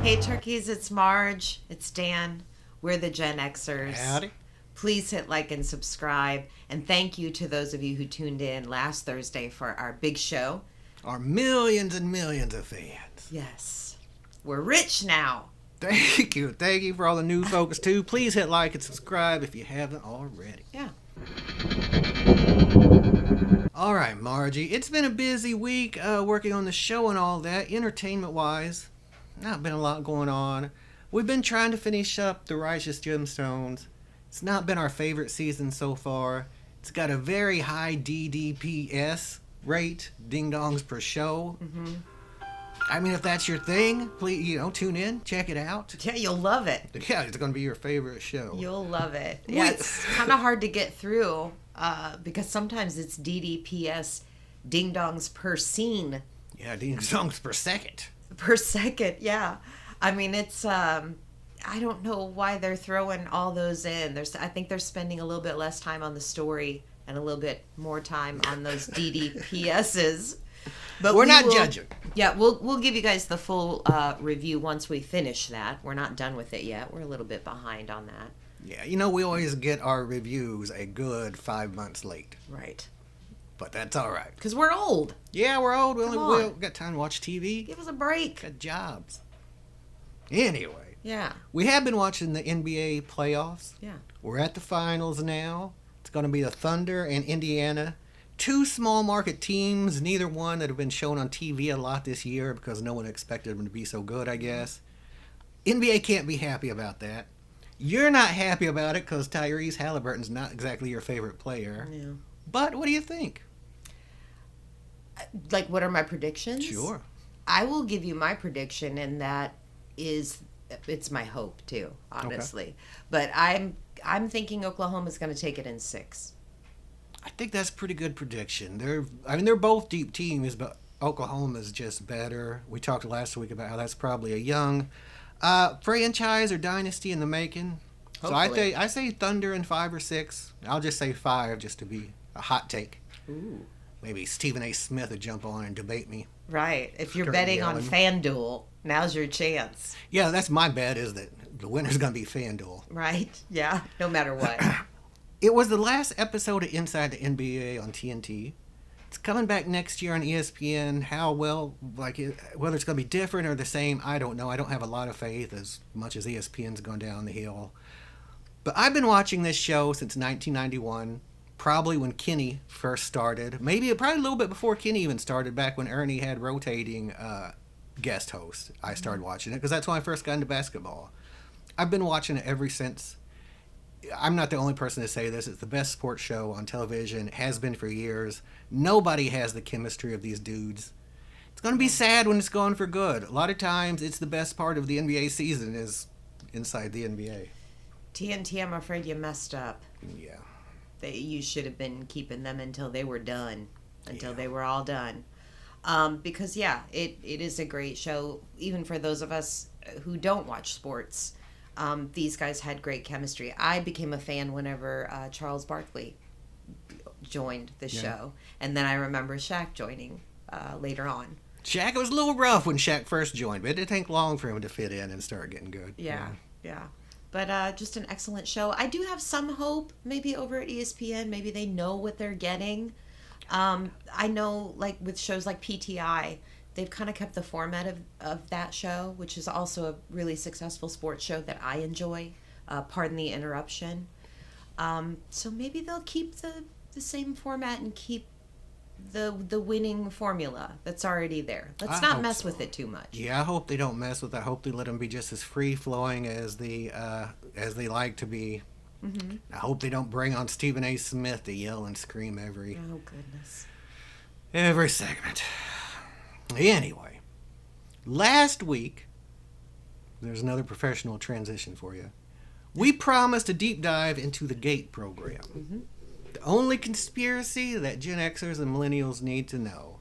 Hey turkeys, it's Marge. It's Dan. We're the Gen Xers. Howdy. Please hit like and subscribe. And thank you to those of you who tuned in last Thursday for our big show. Our millions and millions of fans. Yes. We're rich now. Thank you. Thank you for all the new folks, too. Please hit like and subscribe if you haven't already. Yeah. All right, Margie. It's been a busy week working on the show and all that, entertainment-wise. Not been a lot going on. We've been trying to finish up The Righteous Gemstones. It's not been our favorite season so far. It's got a very high DDPS rate, ding-dongs per show. Mm-hmm. I mean, if that's your thing, please, tune in, check it out. Yeah, you'll love it. Yeah, it's going to be your favorite show. You'll love it. Yeah, it's kind of hard to get through because sometimes it's DDPS ding-dongs per scene. Yeah, ding-dongs per second. Per second, yeah. I mean, it's I don't know why they're throwing all those in. I think they're spending a little bit less time on the story and a little bit more time on those DDPSs. But we're not judging. Yeah, we'll give you guys the full review once we finish that. We're not done with it yet. We're a little bit behind on that. Yeah, we always get our reviews a good 5 months late. Right. But that's all right. Because we're old. Yeah, we're old. We got time to watch TV. Give us a break. Got jobs. Anyway. Yeah. We have been watching the NBA playoffs. Yeah. We're at the finals now. It's going to be the Thunder and Indiana. Two small market teams, neither one that have been shown on TV a lot this year because no one expected them to be so good, I guess. NBA can't be happy about that. You're not happy about it because Tyrese Halliburton's not exactly your favorite player. Yeah. But what do you think? Like, what are my predictions? Sure. I will give you my prediction, and that is, it's my hope too, honestly. Okay. But I'm thinking Oklahoma's going to take it in 6. I think that's a pretty good prediction. They're both deep teams, but Oklahoma's just better. We talked last week about how that's probably a young franchise or dynasty in the making. Hopefully. So I say Thunder in 5 or 6. I'll just say 5 just to be a hot take. Ooh. Maybe Stephen A. Smith would jump on and debate me. Right. If you're betting on FanDuel, now's your chance. Yeah, that's my bet, is that the winner's going to be FanDuel. Right. Yeah. No matter what. It was the last episode of Inside the NBA on TNT. It's coming back next year on ESPN. How well, whether it's going to be different or the same, I don't know. I don't have a lot of faith as much as ESPN's gone down the hill. But I've been watching this show since 1991, probably when Kenny first started. Probably a little bit before Kenny even started, back when Ernie had rotating guest hosts. I started watching it because that's when I first got into basketball. I've been watching it ever since. I'm not the only person to say this. It's the best sports show on television. It has been for years. Nobody has the chemistry of these dudes. It's going to be sad when it's gone for good. A lot of times, it's the best part of the NBA season is inside the NBA. TNT, I'm afraid you messed up. Yeah. You should have been keeping them until they were done. They were all done. Because, it is a great show, even for those of us who don't watch sports. These guys had great chemistry. I became a fan whenever Charles Barkley joined the show. And then I remember Shaq joining later on. Shaq, was a little rough when Shaq first joined, but it didn't take long for him to fit in and start getting good. Yeah. But just an excellent show. I do have some hope, maybe over at ESPN. Maybe they know what they're getting. I know, like, with shows like PTI, they've kind of kept the format of that show, which is also a really successful sports show that I enjoy. Pardon the interruption. So maybe they'll keep the same format and keep the winning formula that's already there. Let's not mess with it too much. Yeah, I hope they don't mess with it. I hope they let them be just as free-flowing as they like to be. Mm-hmm. I hope they don't bring on Stephen A. Smith to yell and scream every segment. Anyway, last week, there's another professional transition for you. We promised a deep dive into the GATE program. Mm-hmm. The only conspiracy that Gen Xers and Millennials need to know.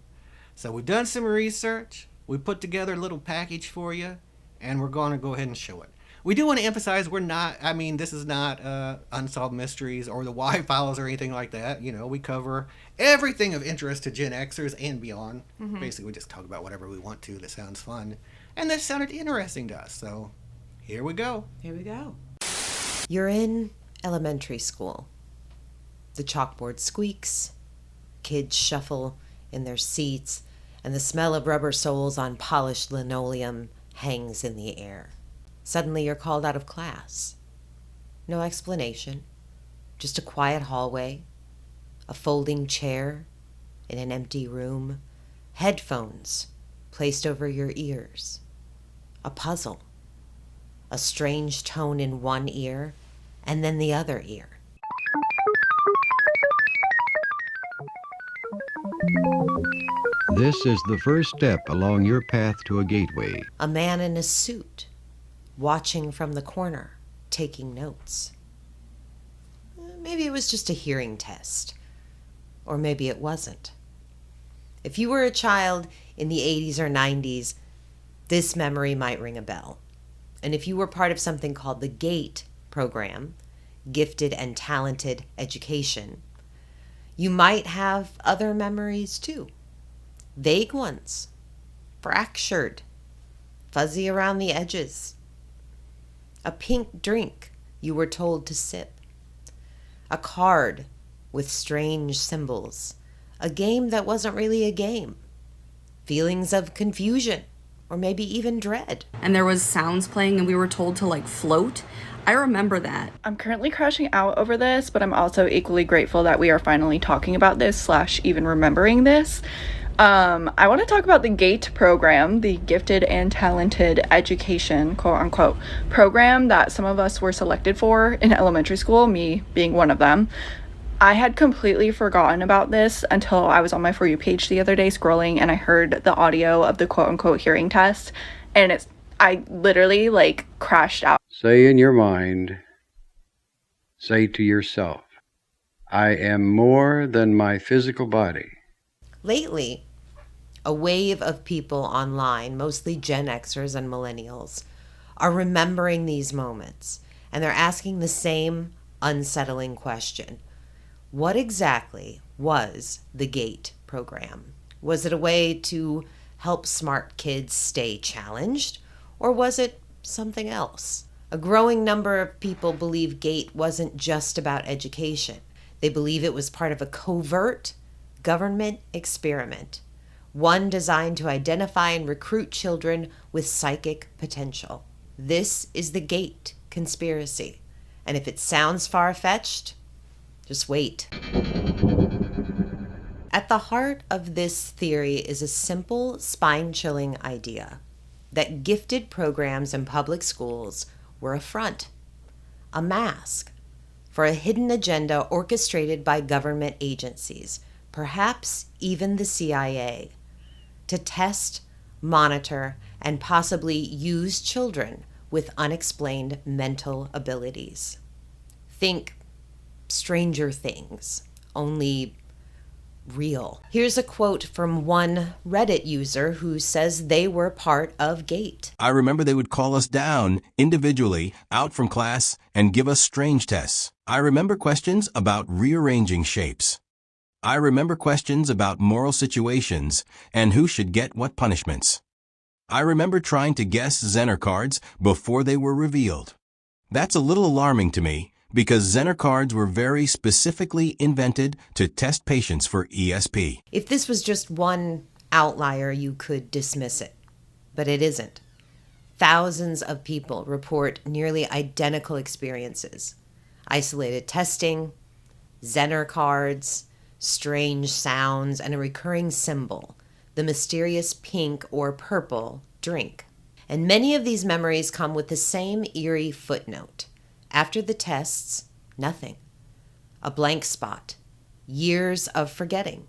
So we've done some research. We put together a little package for you, and we're going to go ahead and show it. We do want to emphasize we're not, I mean, this is not Unsolved Mysteries or the Y-Files or anything like that. You know, we cover everything of interest to Gen Xers and beyond. Basically, we just talk about whatever we want to that sounds fun. And this sounded interesting to us, so here we go. Here we go. You're in elementary school. The chalkboard squeaks, kids shuffle in their seats, and the smell of rubber soles on polished linoleum hangs in the air. Suddenly you're called out of class. No explanation, just a quiet hallway, a folding chair in an empty room, headphones placed over your ears, a puzzle, a strange tone in one ear and then the other ear. This is the first step along your path to a gateway. A man in a suit, watching from the corner, taking notes. Maybe it was just a hearing test. Or maybe it wasn't. If you were a child in the 80s or 90s, this memory might ring a bell. And if you were part of something called the GATE program, Gifted and Talented Education, you might have other memories too. Vague ones, fractured, fuzzy around the edges. A pink drink you were told to sip. A card with strange symbols. A game that wasn't really a game. Feelings of confusion, or maybe even dread. And there was sounds playing and we were told to like float. I remember that. I'm currently crashing out over this, but I'm also equally grateful that we are finally talking about this / even remembering this. I want to talk about the GATE program, the Gifted and Talented Education, quote unquote, program that some of us were selected for in elementary school, me being one of them. I had completely forgotten about this until I was on my For You page the other day scrolling and I heard the audio of the quote unquote hearing test, and I literally like crashed out. Say in your mind, say to yourself, I am more than my physical body. Lately, a wave of people online, mostly Gen Xers and Millennials, are remembering these moments, and they're asking the same unsettling question. What exactly was the GATE program? Was it a way to help smart kids stay challenged, or was it something else? A growing number of people believe GATE wasn't just about education. They believe it was part of a covert government experiment, one designed to identify and recruit children with psychic potential. This is the GATE conspiracy, and if it sounds far-fetched, just wait. At the heart of this theory is a simple, spine-chilling idea that gifted programs in public schools were a front, a mask, for a hidden agenda orchestrated by government agencies, perhaps even the CIA, to test, monitor, and possibly use children with unexplained mental abilities. Think Stranger Things, only real. Here's a quote from one Reddit user who says they were part of GATE. I remember they would call us down individually out from class and give us strange tests. I remember questions about rearranging shapes. I remember questions about moral situations and who should get what punishments. I remember trying to guess Zener cards before they were revealed. That's a little alarming to me because Zener cards were very specifically invented to test patients for ESP. If this was just one outlier, you could dismiss it, but it isn't. Thousands of people report nearly identical experiences. Isolated testing, Zener cards, strange sounds, and a recurring symbol, the mysterious pink or purple drink. And many of these memories come with the same eerie footnote. After the tests, nothing. A blank spot. Years of forgetting.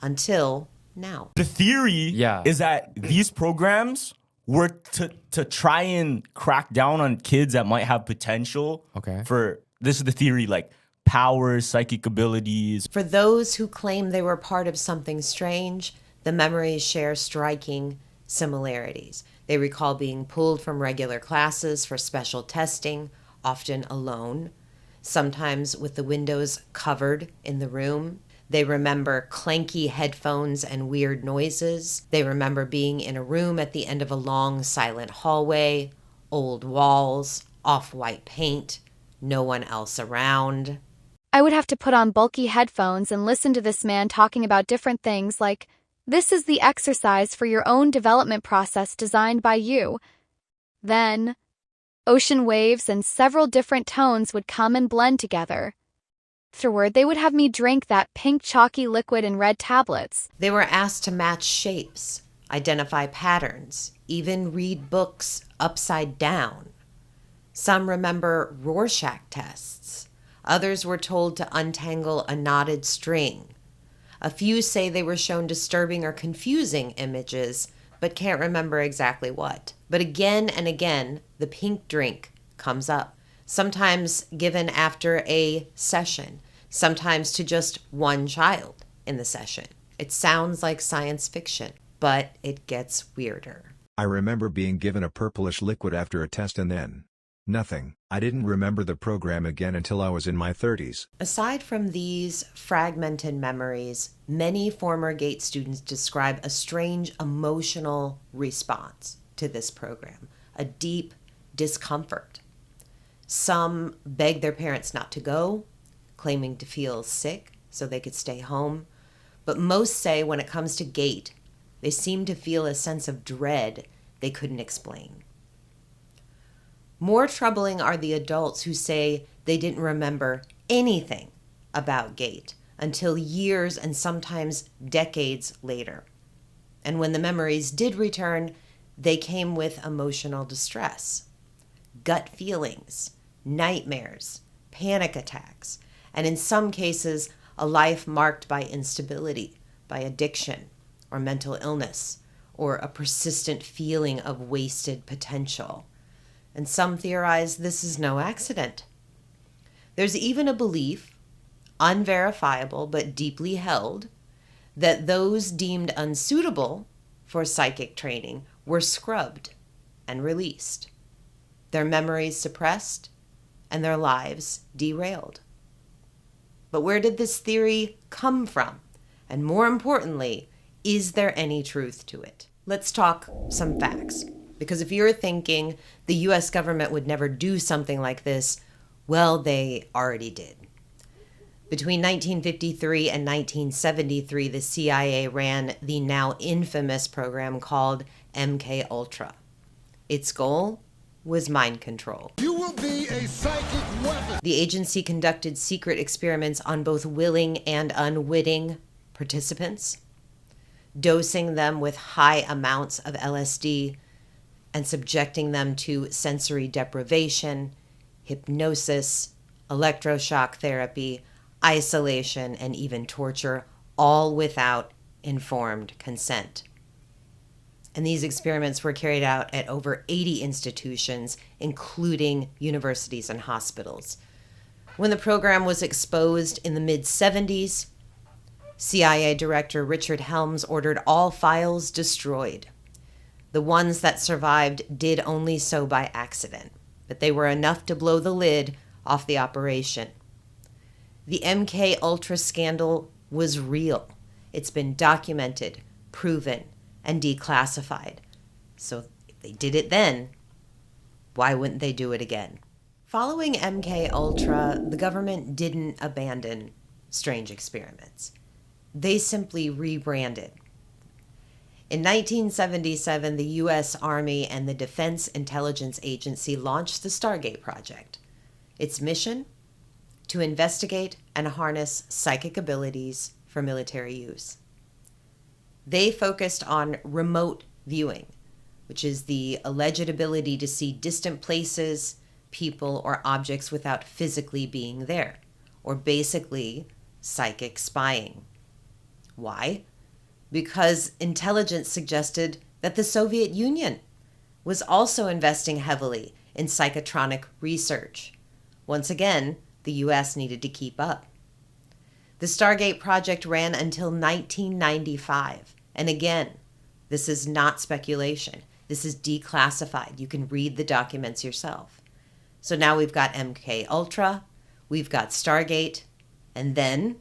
Until now. The theory is that these programs were to try and crack down on kids that might have potential for, this is the theory, like powers, psychic abilities. For those who claim they were part of something strange, the memories share striking similarities. They recall being pulled from regular classes for special testing, often alone, sometimes with the windows covered in the room. They remember clanky headphones and weird noises. They remember being in a room at the end of a long, silent hallway, old walls, off-white paint, no one else around. I would have to put on bulky headphones and listen to this man talking about different things like, "This is the exercise for your own development process designed by you." Then, ocean waves and several different tones would come and blend together. Afterward, they would have me drink that pink chalky liquid in red tablets. They were asked to match shapes, identify patterns, even read books upside down. Some remember Rorschach tests. Others were told to untangle a knotted string. A few say they were shown disturbing or confusing images, but can't remember exactly what. But again and again, the pink drink comes up, sometimes given after a session, sometimes to just one child in the session. It sounds like science fiction, but it gets weirder. I remember being given a purplish liquid after a test and then nothing. I didn't remember the program again until I was in my 30s. Aside from these fragmented memories, many former GATE students describe a strange emotional response to this program, a deep discomfort. Some beg their parents not to go, claiming to feel sick so they could stay home. But most say when it comes to GATE, they seem to feel a sense of dread they couldn't explain. More troubling are the adults who say they didn't remember anything about GATE until years and sometimes decades later. And when the memories did return, they came with emotional distress, gut feelings, nightmares, panic attacks, and in some cases, a life marked by instability, by addiction, or mental illness, or a persistent feeling of wasted potential. And some theorize this is no accident. There's even a belief, unverifiable but deeply held, that those deemed unsuitable for psychic training were scrubbed and released, their memories suppressed, and their lives derailed. But where did this theory come from? And more importantly, is there any truth to it? Let's talk some facts. Because if you're thinking the US government would never do something like this, well, they already did. Between 1953 and 1973, the CIA ran the now infamous program called MK Ultra. Its goal was mind control. You will be a psychic weapon. The agency conducted secret experiments on both willing and unwitting participants, dosing them with high amounts of LSD and subjecting them to sensory deprivation, hypnosis, electroshock therapy, isolation, and even torture, all without informed consent. And these experiments were carried out at over 80 institutions, including universities and hospitals. When the program was exposed in the mid-70s, CIA Director Richard Helms ordered all files destroyed. The ones that survived did only so by accident, but they were enough to blow the lid off the operation. The MK Ultra scandal was real. It's been documented, proven, and declassified. So if they did it then, why wouldn't they do it again? Following MK Ultra, the government didn't abandon strange experiments. They simply rebranded. In 1977, the U.S. Army and the Defense Intelligence Agency launched the Stargate Project. Its mission? To investigate and harness psychic abilities for military use. They focused on remote viewing, which is the alleged ability to see distant places, people, or objects without physically being there, or basically psychic spying. Why? Because intelligence suggested that the Soviet Union was also investing heavily in psychotronic research. Once again, the U.S. needed to keep up. The Stargate Project ran until 1995, and again, This is not speculation. This is declassified. You can read the documents yourself. So now we've got MK Ultra, we've got Stargate, and then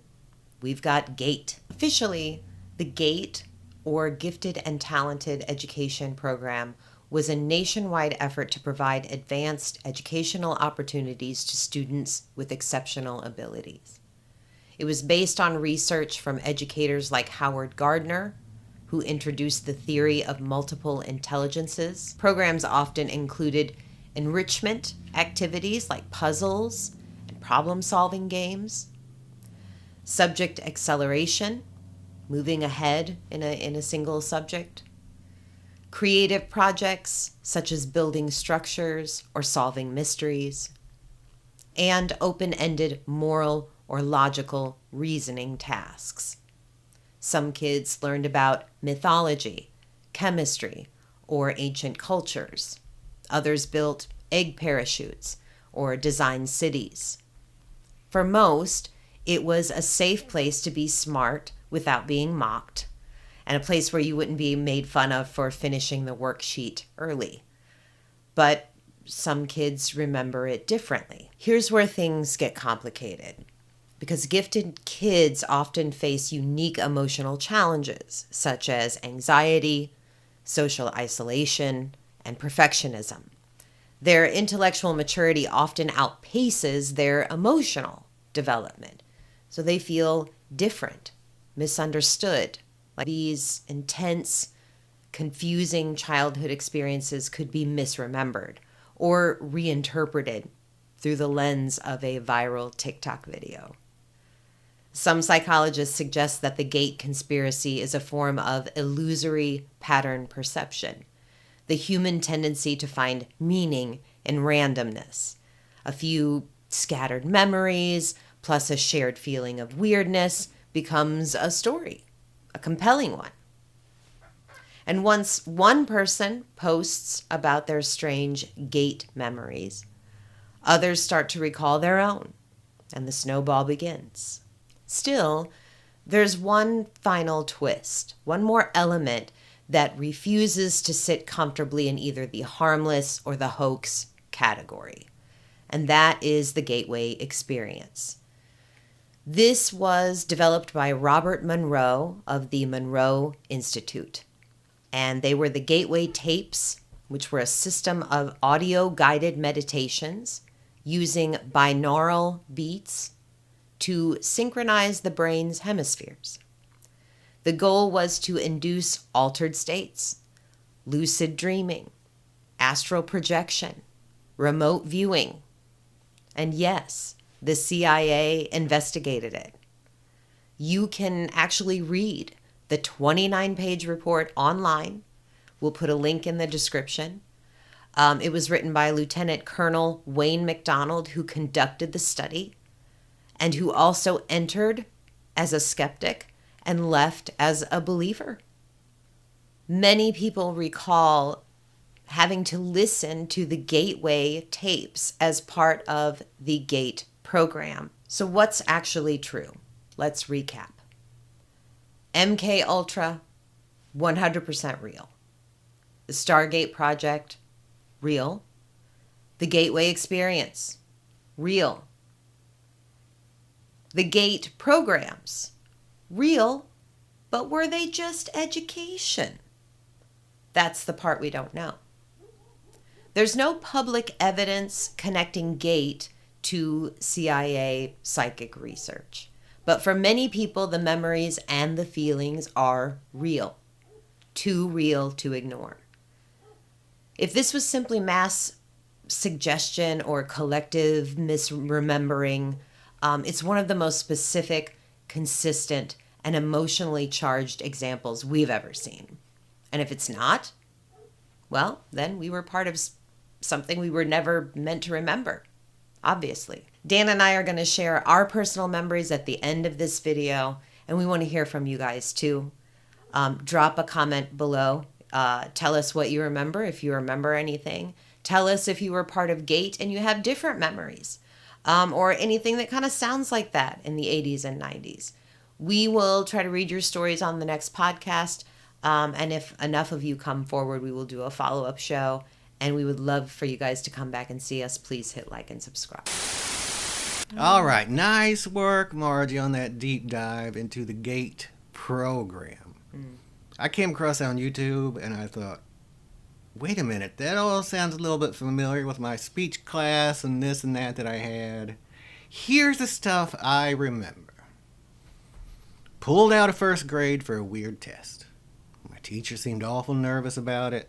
we've got GATE. Officially, the GATE, or Gifted and Talented Education Program, was a nationwide effort to provide advanced educational opportunities to students with exceptional abilities. It was based on research from educators like Howard Gardner, who introduced the theory of multiple intelligences. Programs often included enrichment activities like puzzles and problem-solving games, subject acceleration, moving ahead in a single subject, creative projects such as building structures or solving mysteries, and open-ended moral or logical reasoning tasks. Some kids learned about mythology, chemistry, or ancient cultures. Others built egg parachutes or designed cities. For most, it was a safe place to be smart without being mocked, and a place where you wouldn't be made fun of for finishing the worksheet early. But some kids remember it differently. Here's where things get complicated, because gifted kids often face unique emotional challenges, such as anxiety, social isolation, and perfectionism. Their intellectual maturity often outpaces their emotional development, so they feel different, misunderstood. Like these intense, confusing childhood experiences could be misremembered or reinterpreted through the lens of a viral TikTok video. Some psychologists suggest that the GATE conspiracy is a form of illusory pattern perception, the human tendency to find meaning in randomness. A few scattered memories plus a shared feeling of weirdness becomes a story, a compelling one. And once one person posts about their strange GATE memories, others start to recall their own, and the snowball begins. Still, there's one final twist, one more element that refuses to sit comfortably in either the harmless or the hoax category, and that is the gateway experience. This was developed by Robert Monroe of the Monroe Institute, and they were the gateway tapes, which were a system of audio-guided meditations using binaural beats to synchronize the brain's hemispheres. The goal was to induce altered states, lucid dreaming, astral projection, remote viewing, and yes, the CIA investigated it. You can actually read the 29-page report online. We'll put a link in the description. It was written by Lieutenant Colonel Wayne McDonald, who conducted the study and who also entered as a skeptic and left as a believer. Many people recall having to listen to the gateway tapes as part of the GATE program. So what's actually true? Let's recap. MK Ultra, 100% real. The Stargate project, real. The Gateway experience, real. The GATE programs, real, but were they just education? That's the part we don't know. There's no public evidence connecting GATE to CIA psychic research. But for many people, the memories and the feelings are real. Too real to ignore. If this was simply mass suggestion or collective misremembering, it's one of the most specific, consistent, and emotionally charged examples we've ever seen. And if it's not, well, then we were part of something we were never meant to remember, obviously. Dan and I are going to share our personal memories at the end of this video, and we want to hear from you guys too. Drop a comment below. Tell us what you remember, if you remember anything. Tell us if you were part of GATE and you have different memories, or anything that kind of sounds like that in the 80s and 90s. We will try to read your stories on the next podcast. And if enough of you come forward, we will do a follow-up show. And we would love for you guys to come back and see us. Please hit like and subscribe. All right. Nice work, Margie, on that deep dive into the GATE program. I came across that on YouTube, and I thought, wait a minute, that all sounds a little bit familiar with my speech class and this and that I had. Here's the stuff I remember. Pulled out of first grade for a weird test. My teacher seemed awful nervous about it.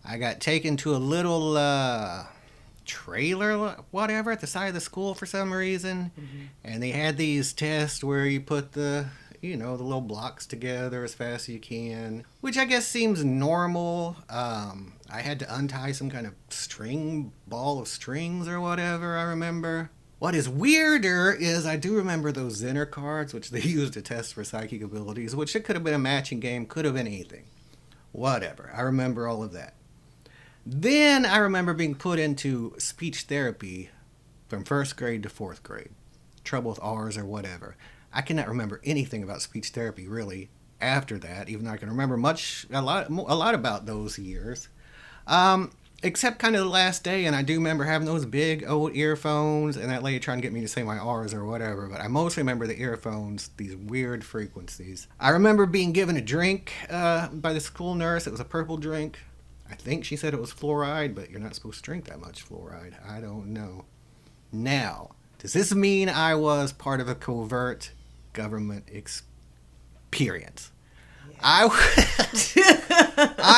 I got taken to a little trailer, whatever, at the side of the school for some reason. And they had these tests where you put the little blocks together as fast as you can, which I guess seems normal. I had to untie some kind of ball of strings or whatever, I remember. What is weirder is I do remember those Zenner cards, which they used to test for psychic abilities, which it could have been a matching game, could have been anything. Whatever. I remember all of that. Then I remember being put into speech therapy from first grade to fourth grade. Trouble with R's or whatever. I cannot remember anything about speech therapy, really, after that, even though I can remember a lot about those years. Except kind of the last day, and I do remember having those big old earphones, and that lady trying to get me to say my R's or whatever, but I mostly remember the earphones, these weird frequencies. I remember being given a drink by the school nurse. It was a purple drink. I think she said it was fluoride, but you're not supposed to drink that much fluoride. I don't know. Now, does this mean I was part of a covert government experience? I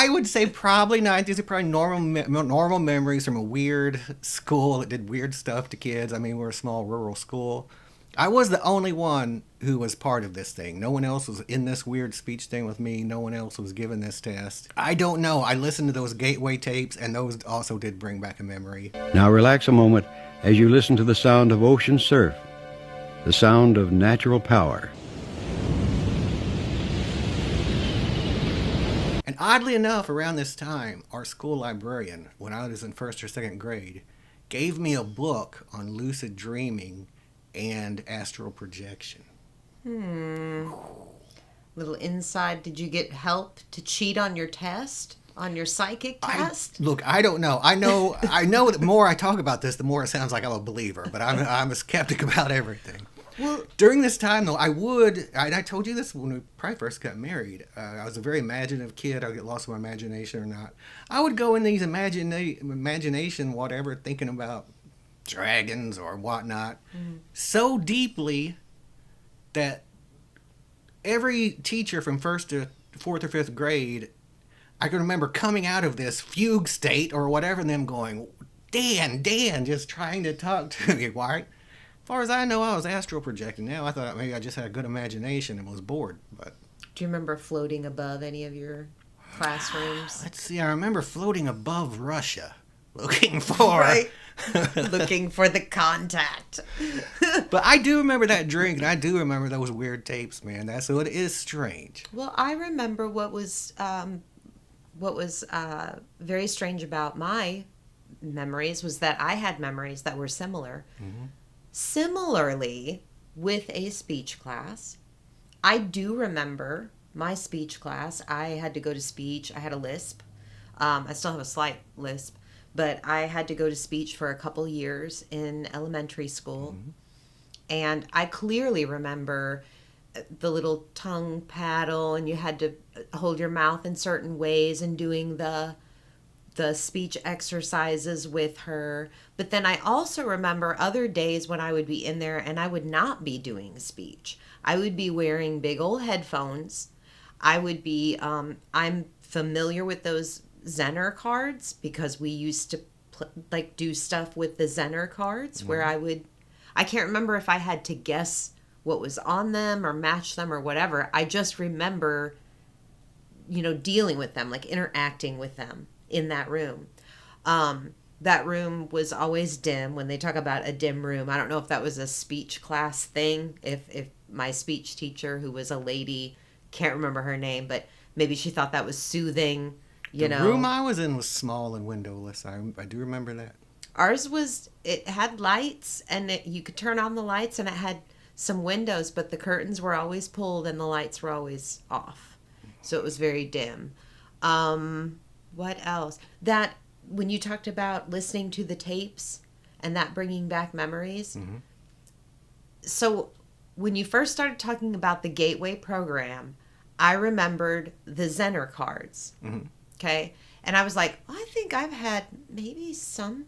would say probably not. These are probably normal memories from a weird school that did weird stuff to kids. I mean, we're a small rural school. I was the only one who was part of this thing. No one else was in this weird speech thing with me. No one else was given this test. I don't know. I listened to those Gateway tapes, and those also did bring back a memory. Now relax a moment as you listen to the sound of ocean surf, the sound of natural power. And oddly enough, around this time, our school librarian, when I was in first or second grade, gave me a book on lucid dreaming and astral projection. Little inside. Did you get help to cheat on your test? On your psychic test? Look, I don't know. I know that the more I talk about this, the more it sounds like I'm a believer, but I'm a skeptic about everything. Well, during this time, though, I told you this when we probably first got married. I was a very imaginative kid. I would get lost in my imagination or not. I would go in these imagination, whatever, thinking about dragons or whatnot, so deeply that every teacher from first to fourth or fifth grade, I can remember coming out of this fugue state or whatever, and them going, Dan, just trying to talk to me, right? As far as I know, I was astral projecting. Now I thought maybe I just had a good imagination and was bored. But do you remember floating above any of your classrooms? Let's see. I remember floating above Russia, looking for looking for the contact. But I do remember that drink, and I do remember those weird tapes, man. So it is strange. Well, I remember what was very strange about my memories was that I had memories that were similar. Similarly, with a speech class, I do remember my speech class. I had to go to speech. I had a lisp. I still have a slight lisp, but I had to go to speech for a couple years in elementary school. And I clearly remember the little tongue paddle, and you had to hold your mouth in certain ways and doing the speech exercises with her. But then I also remember other days when I would be in there and I would not be doing speech. I would be wearing big old headphones. I would be, I'm familiar with those Zenner cards because we used to do stuff with the Zenner cards where I can't remember if I had to guess what was on them or match them or whatever. I just remember, dealing with them, like interacting with them in that room. That room was always dim. When they talk about a dim room, I don't know if that was a speech class thing, if my speech teacher, who was a lady, can't remember her name, but maybe she thought that was soothing, The room I was in was small and windowless. I do remember that. Ours it had lights, and you could turn on the lights, and it had some windows, but the curtains were always pulled and the lights were always off. so it was very dim. What else? That when you talked about listening to the tapes and that bringing back memories. Mm-hmm. So when you first started talking about the Gateway program, I remembered the Zenner cards. Mm-hmm. Okay. And I was like, I think I've had maybe some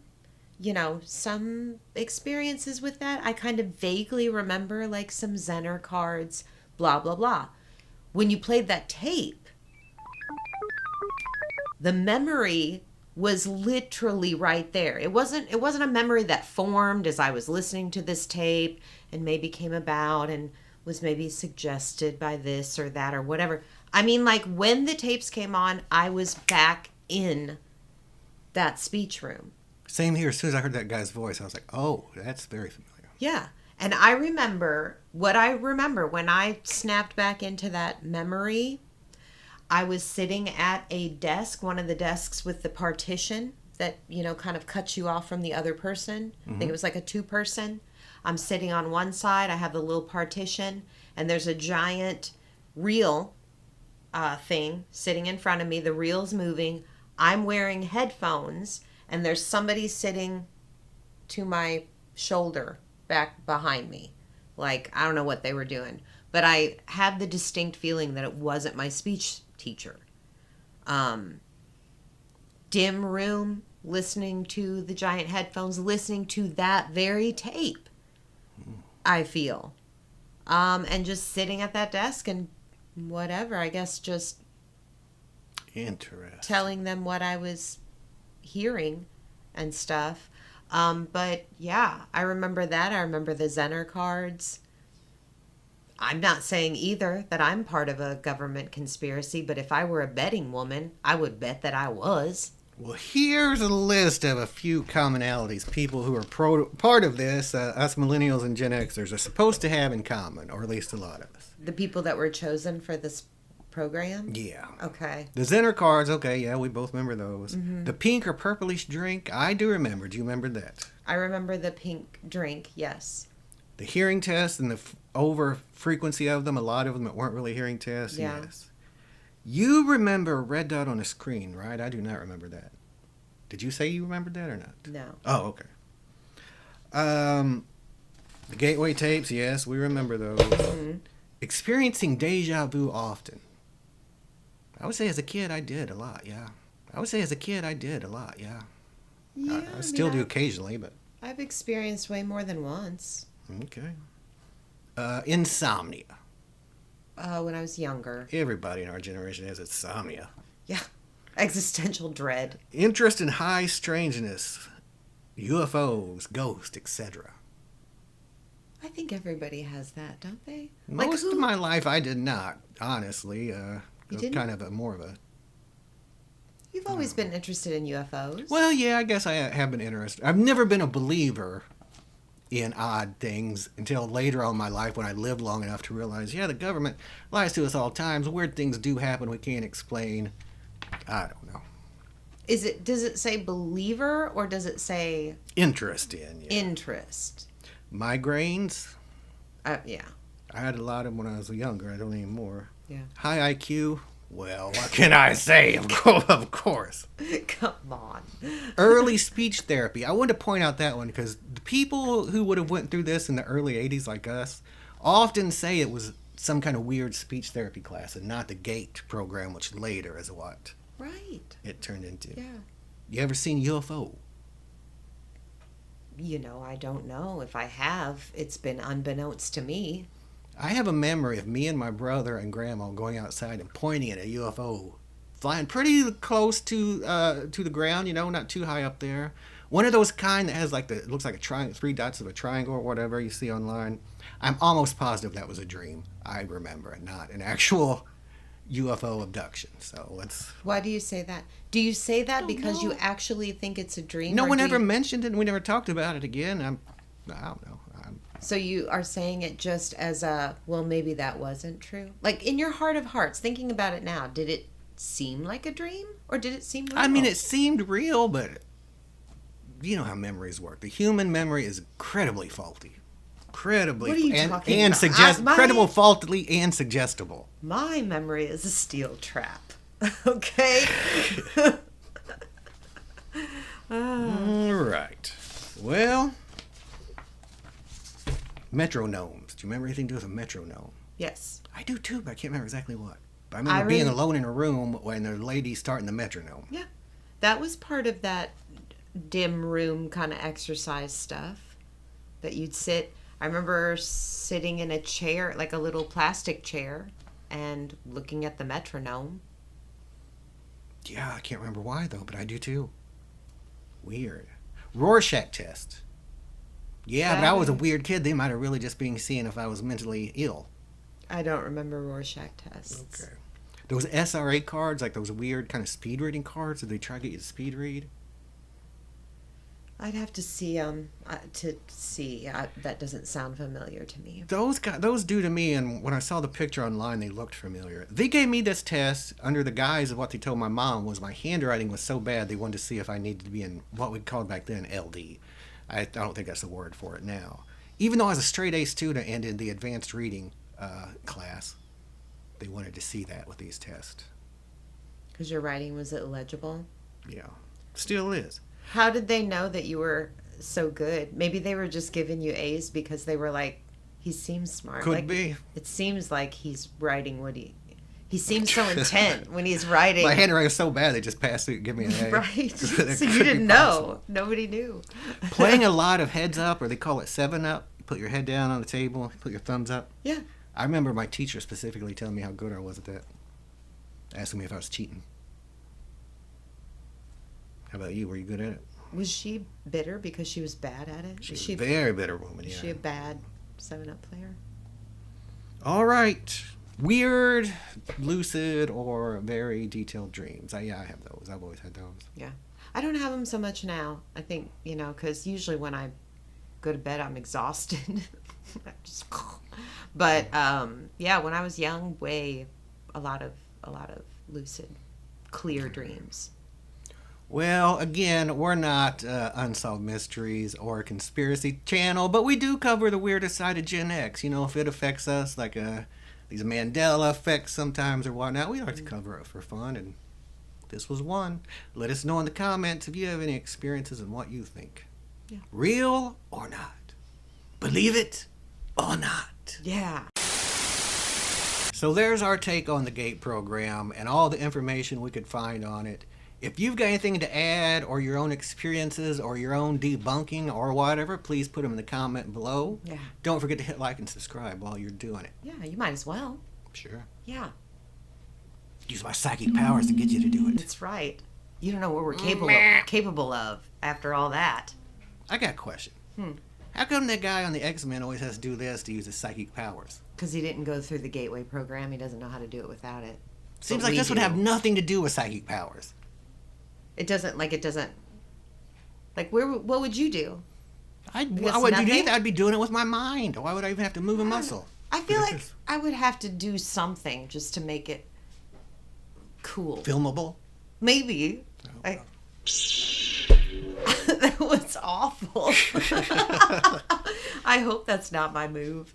experiences with that. I kind of vaguely remember like some Zenner cards, blah, blah, blah. When you played that tape, the memory was literally right there. It wasn't a memory that formed as I was listening to this tape and maybe came about and was maybe suggested by this or that or whatever. I mean, like when the tapes came on, I was back in that speech room. Same here. As soon as I heard that guy's voice, I was like, oh, that's very familiar. Yeah. And I remember when I snapped back into that memory, I was sitting at a desk, one of the desks with the partition that, kind of cuts you off from the other person. Mm-hmm. I think it was like a 2-person. I'm sitting on one side. I have the little partition, and there's a giant reel thing sitting in front of me. The reel's moving. I'm wearing headphones, and there's somebody sitting to my shoulder back behind me. Like, I don't know what they were doing, but I had the distinct feeling that it wasn't my speech teacher. Dim room, listening to the giant headphones, listening to that very tape, I feel. And just sitting at that desk and whatever, I guess just interesting, telling them what I was hearing and stuff. But yeah, I remember that. I remember the Zenner cards. I'm not saying either that I'm part of a government conspiracy, but if I were a betting woman, I would bet that I was. Well, here's a list of a few commonalities people who are part of this, us millennials and Gen Xers, are supposed to have in common, or at least a lot of us. The people that were chosen for this program? Yeah. Okay. The Zenner cards, okay, yeah, we both remember those. Mm-hmm. The pink or purplish drink, I do remember. Do you remember that? I remember the pink drink, yes. The hearing tests and the over frequency of them, a lot of them that weren't really hearing tests, yeah. Yes. You remember a red dot on a screen, right? I do not remember that. Did you say you remembered that or not? No. Oh, okay. The gateway tapes, yes, we remember those. Mm-hmm. Experiencing deja vu often. I would say as a kid I did a lot, yeah. I still do occasionally, but... I've experienced way more than once. Okay. Insomnia. When I was younger. Everybody in our generation has insomnia. Yeah. Existential dread. Interest in high strangeness. UFOs, ghosts, etc. I think everybody has that, don't they? Most of my life I did not, honestly. You didn't? Kind of more of a... You've always been interested in UFOs. Well, yeah, I guess I have been interested. I've never been a believer in odd things until later on in my life when I lived long enough to realize, yeah, the government lies to us all times. Weird things do happen we can't explain. I don't know. Does it say believer or does it say interest in? Yeah. Interest. Migraines. Yeah. I had a lot of them when I was younger. I don't anymore. Yeah. High IQ. Well, what can I say? Of course. Come on. Early speech therapy. I wanted to point out that one because the people who would have went through this in the early 80s like us often say it was some kind of weird speech therapy class and not the GATE program, which later is what it turned into. Yeah. You ever seen UFO? I don't know. If I have, it's been unbeknownst to me. I have a memory of me and my brother and grandma going outside and pointing at a UFO flying pretty close to the ground, not too high up there. One of those kind that has it looks like a triangle, 3 dots of a triangle or whatever you see online. I'm almost positive that was a dream. I remember it, not an actual UFO abduction. So let's... Why do you say that? Do you say that because you actually think it's a dream? No one ever mentioned it and we never talked about it again. I don't know. So you are saying it just as maybe that wasn't true? Like, in your heart of hearts, thinking about it now, did it seem like a dream? Or did it seem real? I mean, it seemed real, but you know how memories work. The human memory is incredibly faulty. incredibly What are you and talking about? incredible, faultily, and suggestible. My memory is a steel trap. Okay. All right. Well, metronomes. Do you remember anything to do with a metronome? Yes. I do too, but I can't remember exactly what. But I remember being alone in a room when the lady starting the metronome. Yeah. That was part of that dim room kind of exercise stuff that you'd sit. I remember sitting in a chair, like a little plastic chair, and looking at the metronome. Yeah, I can't remember why though, but I do too. Weird. Rorschach test. Yeah, but I was a weird kid. They might have really just been seeing if I was mentally ill. I don't remember Rorschach tests. Okay. Those SRA cards, like those weird kind of speed reading cards, did they try to get you to speed read? I'd have to see that doesn't sound familiar to me. Those do to me, and when I saw the picture online, they looked familiar. They gave me this test under the guise of what they told my mom was my handwriting was so bad they wanted to see if I needed to be in what we called back then LD. I don't think that's the word for it now. Even though I was a straight A student and in the advanced reading class, they wanted to see that with these tests. Because your writing was illegible? Yeah. Still is. How did they know that you were so good? Maybe they were just giving you A's because they were like, he seems smart. Could be. It seems like he's writing what he seems so intent when he's writing. My handwriting was so bad they just passed it and give me an A. Right. So you didn't know. Nobody knew. Playing a lot of heads up, or they call it 7-up. You put your head down on the table, put your thumbs up. Yeah. I remember my teacher specifically telling me how good I was at that. Asking me if I was cheating. How about you? Were you good at it? Was she bitter because she was bad at it? She was a very bitter woman, yeah. Was she a bad 7-Up player? All right. Weird, lucid, or very detailed dreams. I have those. I've always had those. Yeah. I don't have them so much now. I think, because usually when I go to bed, I'm exhausted. But, when I was young, a lot of lucid, clear dreams. Well, again, we're not Unsolved Mysteries or a conspiracy channel, but we do cover the weirdest side of Gen X. If it affects us, like these Mandela effects sometimes or whatnot, we like to cover it for fun, and this was one. Let us know in the comments if you have any experiences and what you think. Yeah. Real or not? Believe it or not? Yeah. So there's our take on the GATE program and all the information we could find on it. If you've got anything to add or your own experiences or your own debunking or whatever, please put them in the comment below. Yeah. Don't forget to hit like and subscribe while you're doing it. Yeah, you might as well. Sure. Yeah. Use my psychic powers to get you to do it. That's right. You don't know what we're capable of after all that. I got a question. How come that guy on the X-Men always has to do this to use his psychic powers? Because he didn't go through the Gateway program. He doesn't know how to do it without it. Seems like this would have nothing to do with psychic powers. It doesn't. Like, what would you do? I wouldn't do anything. I'd be doing it with my mind. Why would I even have to move a muscle? I feel like I would have to do something just to make it cool. Filmable? Maybe. That was awful. I hope that's not my move.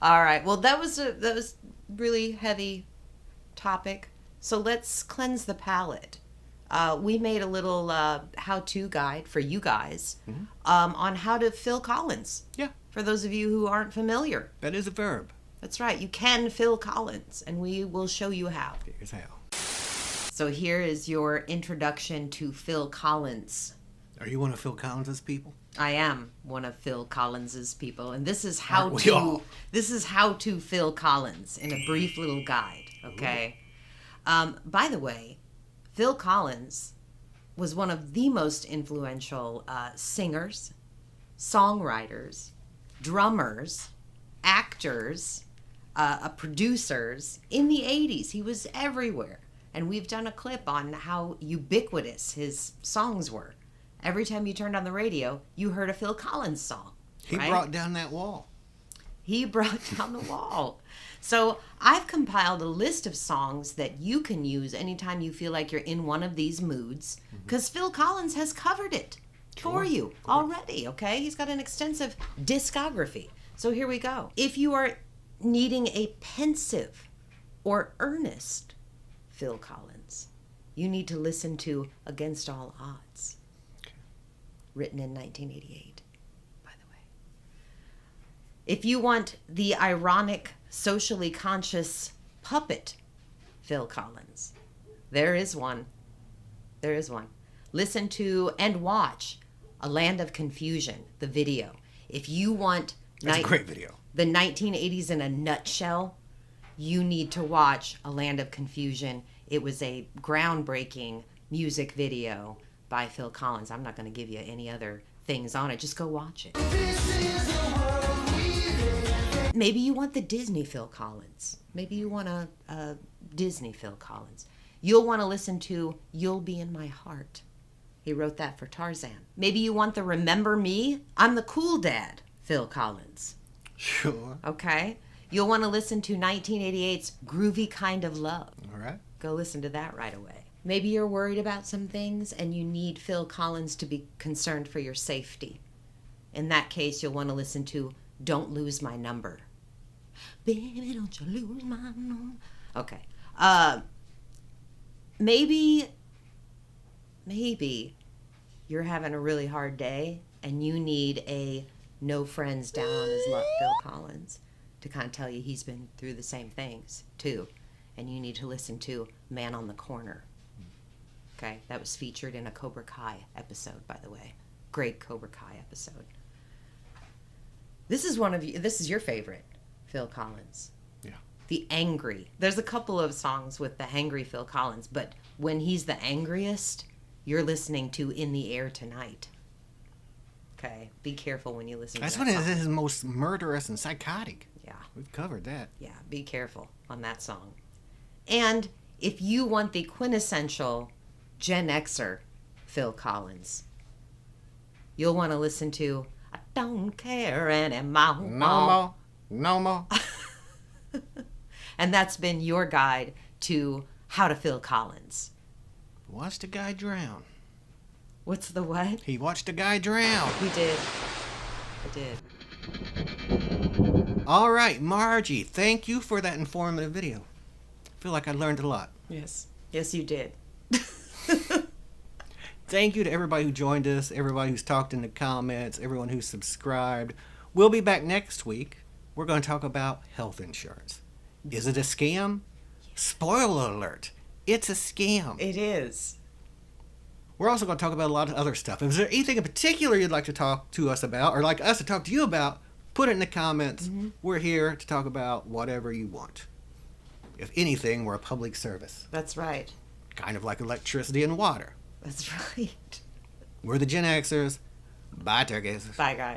All right. Well, that was really heavy topic. So let's cleanse the palate. We made a little how-to guide for you guys on how to Phil Collins. Yeah. For those of you who aren't familiar. That is a verb. That's right. You can Phil Collins, and we will show you how. Here's how. So here is your introduction to Phil Collins. Are you one of Phil Collins's people? I am one of Phil Collins's people, and this is how to Phil Collins in a brief little guide. Okay. By the way, Phil Collins was one of the most influential singers, songwriters, drummers, actors, producers in the 80s. He was everywhere. And we've done a clip on how ubiquitous his songs were. Every time you turned on the radio, you heard a Phil Collins song. He brought down that wall. He brought down the wall. So I've compiled a list of songs that you can use anytime you feel like you're in one of these moods, because Phil Collins has covered it. for you already, okay? He's got an extensive discography. So here we go. If you are needing a pensive or earnest Phil Collins, you need to listen to Against All Odds, written in 1988, by the way. If you want the ironic, socially conscious puppet Phil Collins, there is one. There is one. Listen to and watch A Land of Confusion, the video. If you want That's a great video. The 1980s in a nutshell, you need to watch A Land of Confusion. It was a groundbreaking music video by Phil Collins. I'm not going to give you any other things on it. Just go watch it. Maybe you want the Disney Phil Collins. Maybe you want a Disney Phil Collins. You'll want to listen to You'll Be in My Heart. He wrote that for Tarzan. Maybe you want the Remember Me, I'm the Cool Dad Phil Collins. Sure. Okay? You'll want to listen to 1988's Groovy Kind of Love. All right. Go listen to that right away. Maybe you're worried about some things and you need Phil Collins to be concerned for your safety. In that case, you'll want to listen to Don't Lose My Number. Baby, don't you lose my number. Okay. Maybe you're having a really hard day and you need a No Friends Down on His Luck Phil Collins to kind of tell you he's been through the same things too. And you need to listen to Man on the Corner. Okay, that was featured in a Cobra Kai episode, by the way. Great Cobra Kai episode. This is your favorite, Phil Collins. Yeah. The Angry. There's a couple of songs with the angry Phil Collins, but when he's the angriest, you're listening to In the Air Tonight. Okay, be careful when you listen That's to that when song. it's his most murderous and psychotic. Yeah. We've covered that. Yeah, be careful on that song. And if you want the quintessential Gen Xer Phil Collins, you'll want to listen to I Don't Care Anymore. No more. And that's been your guide to how to Phil Collins. Watched a guy drown. What's the what? He watched a guy drown. He did. I did. All right, Margie, thank you for that informative video. I feel like I learned a lot. Yes. Yes, you did. Thank you to everybody who joined us, everybody who's talked in the comments, everyone who's subscribed. We'll be back next week. We're going to talk about health insurance. Is it a scam? Spoiler alert. It's a scam. It is. We're also going to talk about a lot of other stuff. If there's anything in particular you'd like to talk to us about, or like us to talk to you about, put it in the comments. Mm-hmm. We're here to talk about whatever you want. If anything, we're a public service. That's right. Kind of like electricity and water. That's right. We're the Gen Xers. Bye, turkeys. Bye, guys.